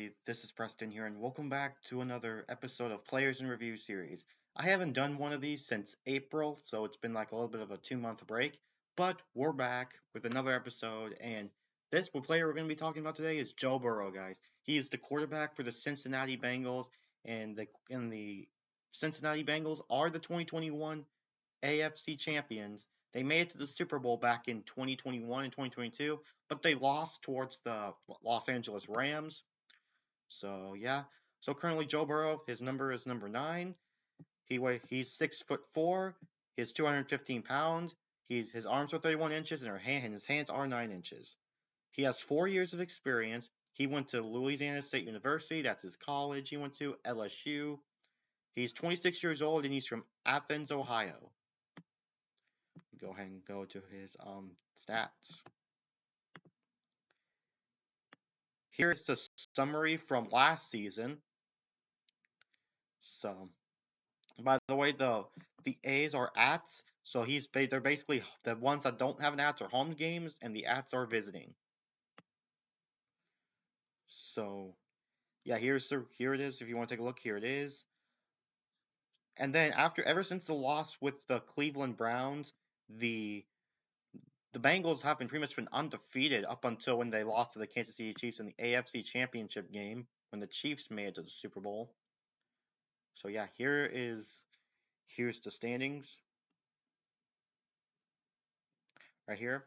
everybody. This is Preston here, and welcome back to another episode of Players and Review series. I haven't done one of these since April, so it's been like a little bit of a 2 month break, but we're back with another episode, and this player we're going to be talking about today is Joe Burrow, guys. He is the quarterback for the Cincinnati Bengals, and the Cincinnati Bengals are the 2021 AFC champions. They made it to the Super Bowl back in 2021 and 2022, but they lost towards the Los Angeles Rams. So yeah. So currently Joe Burrow, his number is number 9. He's 6'4". He's 215 pounds. His arms are 31 inches and his hands are 9 inches. He has 4 years of experience. He went to Louisiana State University. That's his college. He went to LSU. He's 26 years old and he's from Athens, Ohio. Go ahead and go to his stats. Here's the summary from last season. So, by the way, the A's are ats, so they're basically the ones that don't have an ats are home games, and the ats are visiting. So, yeah, here it is. If you want to take a look, here it is. And then ever since the loss with the Cleveland Browns, the the Bengals have pretty much been undefeated up until when they lost to the Kansas City Chiefs in the AFC Championship game when the Chiefs made it to the Super Bowl. So yeah, here's the standings right here.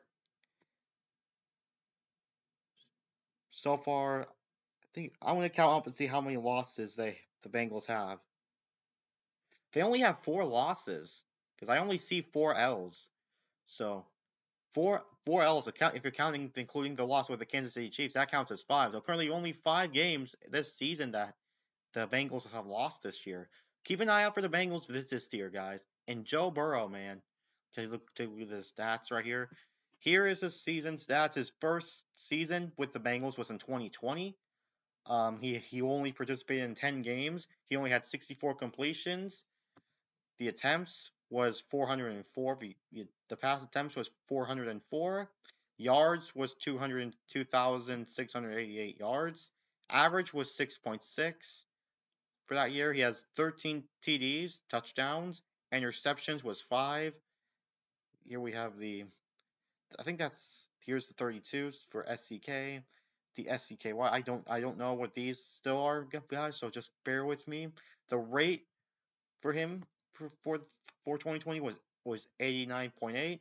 So far, I think I'm gonna count up and see how many losses the Bengals have. They only have 4 losses because I only see 4 L's. So four L's. If you're counting including the loss with the Kansas City Chiefs, that counts as 5. So currently only 5 games this season that the Bengals have lost this year. Keep an eye out for the Bengals this year, guys. And Joe Burrow, man. Take a look at the stats right here. Here is his season stats. His first season with the Bengals was in 2020. He only participated in 10 games. He only had 64 completions. The attempts was 404. The pass attempts was 404. Yards was 202,688 yards. Average was 6.6. For that year, he has 13 TDs, touchdowns. Interceptions was 5. Here we have I think here's the 32s for SCK. The SCKY, I don't know what these still are, guys, so just bear with me. The rate for him for 2020 was 89.8.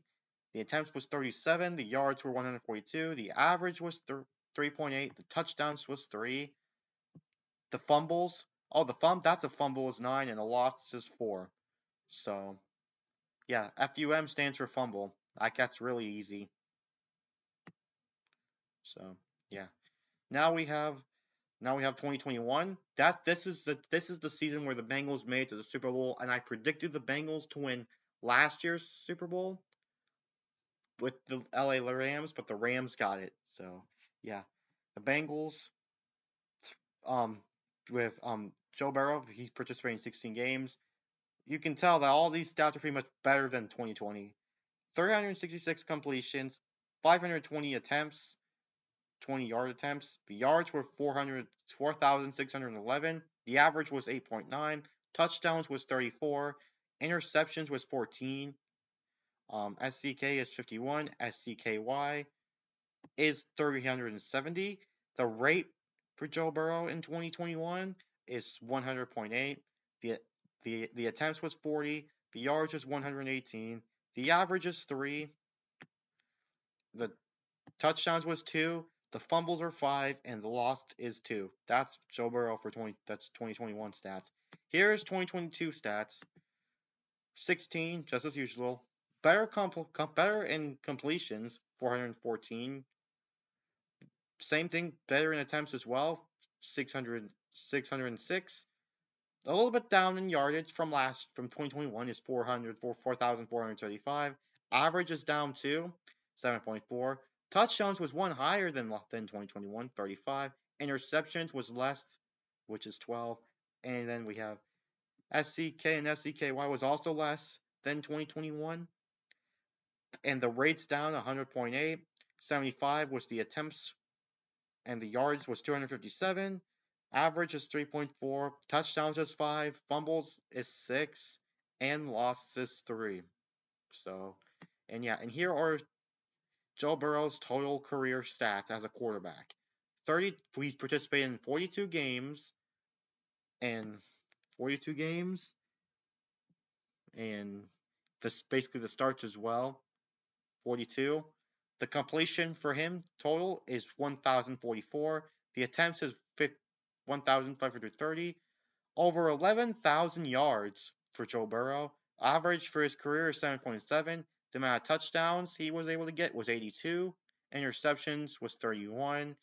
The attempts was 37. The yards were 142. The average was 3.8. The touchdowns was 3. The fumbles, that's a fumble is 9, and a loss is 4. So yeah, FUM stands for fumble. That's really easy. So yeah. Now we have 2021. This is the season where the Bengals made it to the Super Bowl, and I predicted the Bengals to win last year's Super Bowl with the LA Rams, but the Rams got it. So yeah, the Bengals um with Joe Burrow, he's participating in 16 games. You can tell that all these stats are pretty much better than 2020. 366 completions, 520 attempts, 20-yard attempts. The yards were 4,611. The average was 8.9. Touchdowns was 34. Interceptions was 14. SCK is 51. SCKY is 370. The rate for Joe Burrow in 2021 is 100.8. The attempts was 40. The yards was 118. The average is 3. The touchdowns was 2. The fumbles are 5, and the lost is 2. That's Joe Burrow for 2021 stats. Here's 2022 stats. 16, just as usual. Better in completions, 414. Same thing, better in attempts as well, 606. A little bit down in yardage from 2021 is 4,435. Average is down to 7.4. Touchdowns was one higher than 2021, 35. Interceptions was less, which is 12. And then we have SCK and SCKY was also less than 2021. And the rates down 100.8. 75 was the attempts, and the yards was 257. Average is 3.4, touchdowns is 5, fumbles is 6, and losses is 3. So, and yeah, and here are Joe Burrow's total career stats as a quarterback. 30 he's participated in and 42 games and this basically the starts as well. 42. The completion for him total is 1,044. The attempts is 1,530. Over 11,000 yards for Joe Burrow. Average for his career is 7.7. The amount of touchdowns he was able to get was 82. Interceptions was 31.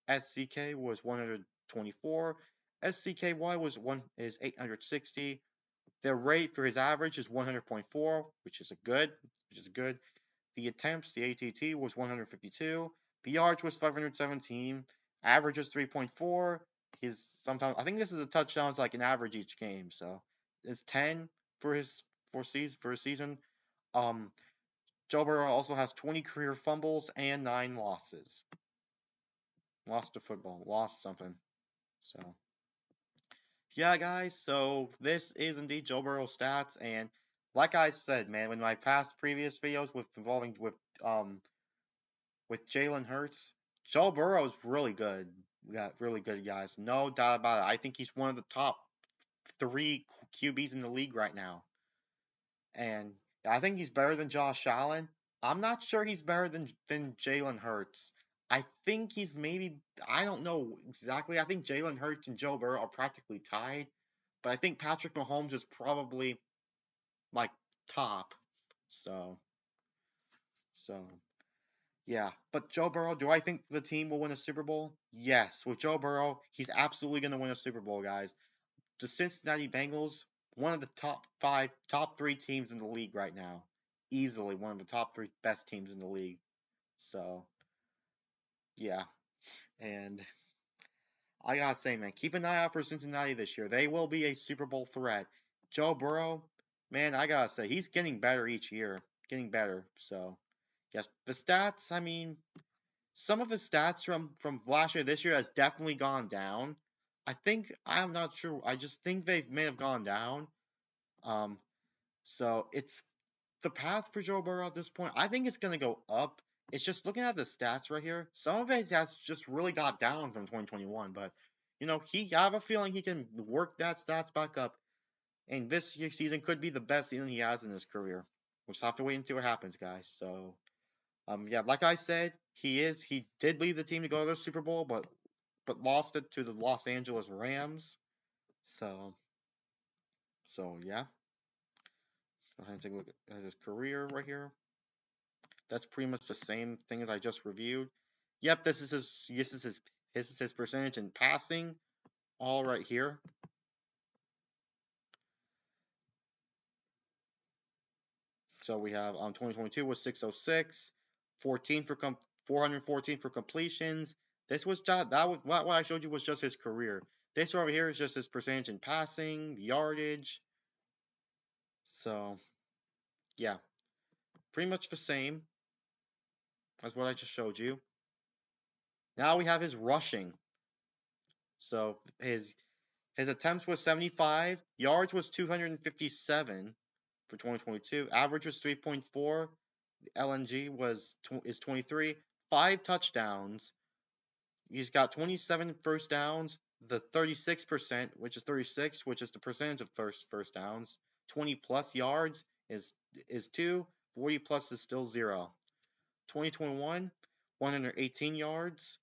SCK was 124. SCKY is 860. The rate for his average is 100.4, which is good. The attempts, the ATT was 152. The yards was 517. Average was 3.4. His sometimes I think this is a touchdowns like an average each game, so it's 10 for his for a season. Um, Joe Burrow also has 20 career fumbles and 9 losses. Lost to football, lost something. So yeah, guys. So this is indeed Joe Burrow stats, and like I said, man, in my past previous videos um with Jalen Hurts, Joe Burrow's really good. We got really good guys, no doubt about it. I think he's one of the top three QBs in the league right now, and I think he's better than Josh Allen. I'm not sure he's better than Jalen Hurts. I think he's maybe I don't know exactly. I think Jalen Hurts and Joe Burrow are practically tied, but I think Patrick Mahomes is probably like top. So so yeah, but Joe Burrow, do I think the team will win a Super Bowl? Yes, with Joe Burrow, he's absolutely going to win a Super Bowl, guys. The Cincinnati Bengals, one of the top three teams in the league right now. Easily one of the top three best teams in the league. So, yeah. And I gotta say, man, keep an eye out for Cincinnati this year. They will be a Super Bowl threat. Joe Burrow, man, I gotta say, he's getting better each year. Getting better. So, yes, the stats, I mean, some of his stats from last year this year has definitely gone down. I'm not sure. I just think they may have gone down. Um, so it's the path for Joe Burrow at this point. I think it's gonna go up. It's just looking at the stats right here. Some of it has just really got down from 2021, but I have a feeling he can work that stats back up, and this year's season could be the best season he has in his career. We'll just have to wait and see what happens, guys. So yeah, like I said, he did lead the team to go to the Super Bowl, but lost it to the Los Angeles Rams. So yeah, go ahead and take a look at his career right here. That's pretty much the same thing as I just reviewed. Yep, this is his percentage in passing, all right here. So we have 2022 was 606, 14 for 414 for completions. This was that was what I showed you was just his career. This over here is just his percentage in passing, yardage. So yeah, pretty much the same as what I just showed you. Now we have his rushing. So his attempts was 75, yards was 257 for 2022, average was 3.4, LNG is 23, 5 touchdowns. He's got 27 first downs, the 36%, which is 36, which is the percentage of first downs. 20 plus yards is 2, 40 plus is still 0. 2021, 118 yards.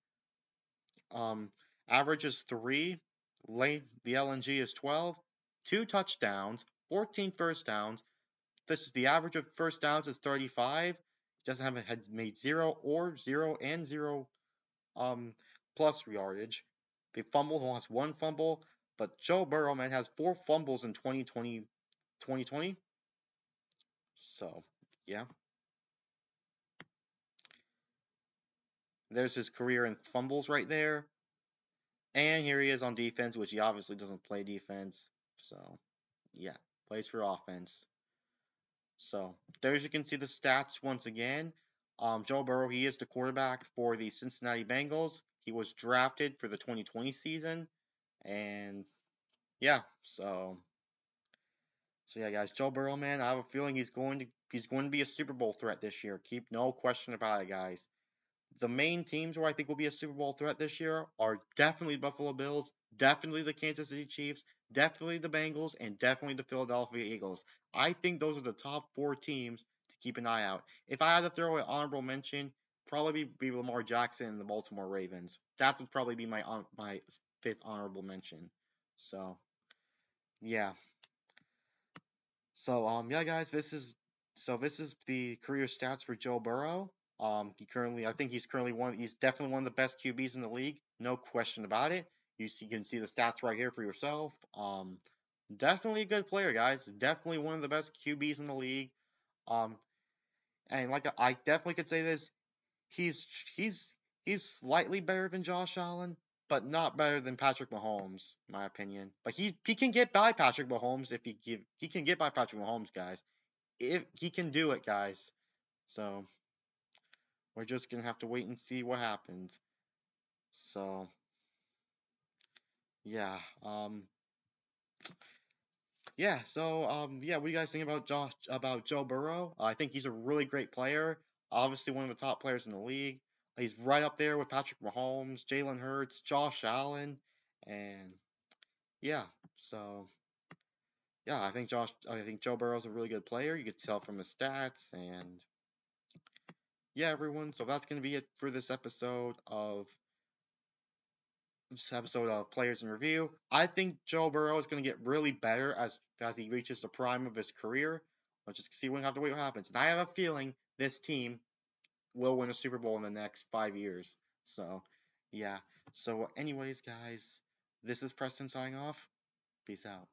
Um, average is 3. The LNG is 12. 2 touchdowns, 14 first downs. This is the average of first downs is 35. Doesn't have had made 0 and 0 plus yardage. They fumbled, lost 1 fumble, but Joe Burrow man has 4 fumbles in 2020. So yeah, there's his career in fumbles right there. And here he is on defense, which he obviously doesn't play defense. So yeah, plays for offense. So there you can see the stats once again. Joe Burrow, he is the quarterback for the Cincinnati Bengals. He was drafted for the 2020 season, And yeah, so yeah, guys, Joe Burrow, man, I have a feeling he's going to be a Super Bowl threat this year. Keep no question about it, guys. The main teams where I think will be a Super Bowl threat this year are definitely Buffalo Bills, definitely the Kansas City Chiefs, definitely the Bengals, and definitely the Philadelphia Eagles. I think those are the top four teams to keep an eye out. If I had to throw an honorable mention, probably be Lamar Jackson and the Baltimore Ravens. That would probably be my fifth honorable mention. So yeah. Yeah, guys, this is the career stats for Joe Burrow. I think he's definitely one of the best QBs in the league, no question about it. You can see the stats right here for yourself. Definitely a good player, guys. Definitely one of the best QBs in the league. Um, and like I definitely could say this, he's he's he's slightly better than Josh Allen, but not better than Patrick Mahomes, in my opinion. But he can get by Patrick Mahomes if he can get by Patrick Mahomes, guys. If he can do it, guys. So we're just gonna have to wait and see what happens. So yeah, yeah. What do you guys think about Joe Burrow? I think he's a really great player. Obviously, one of the top players in the league. He's right up there with Patrick Mahomes, Jalen Hurts, Josh Allen, and yeah. So yeah, I think Joe Burrow's a really good player. You could tell from his stats, and yeah, everyone. So that's gonna be it for this episode of Players in Review. I think Joe Burrow is going to get really better as he reaches the prime of his career. Let's just see. We'll have to wait what happens. And I have a feeling this team will win a Super Bowl in the next 5 years. So, yeah. So, anyways, guys, this is Preston signing off. Peace out.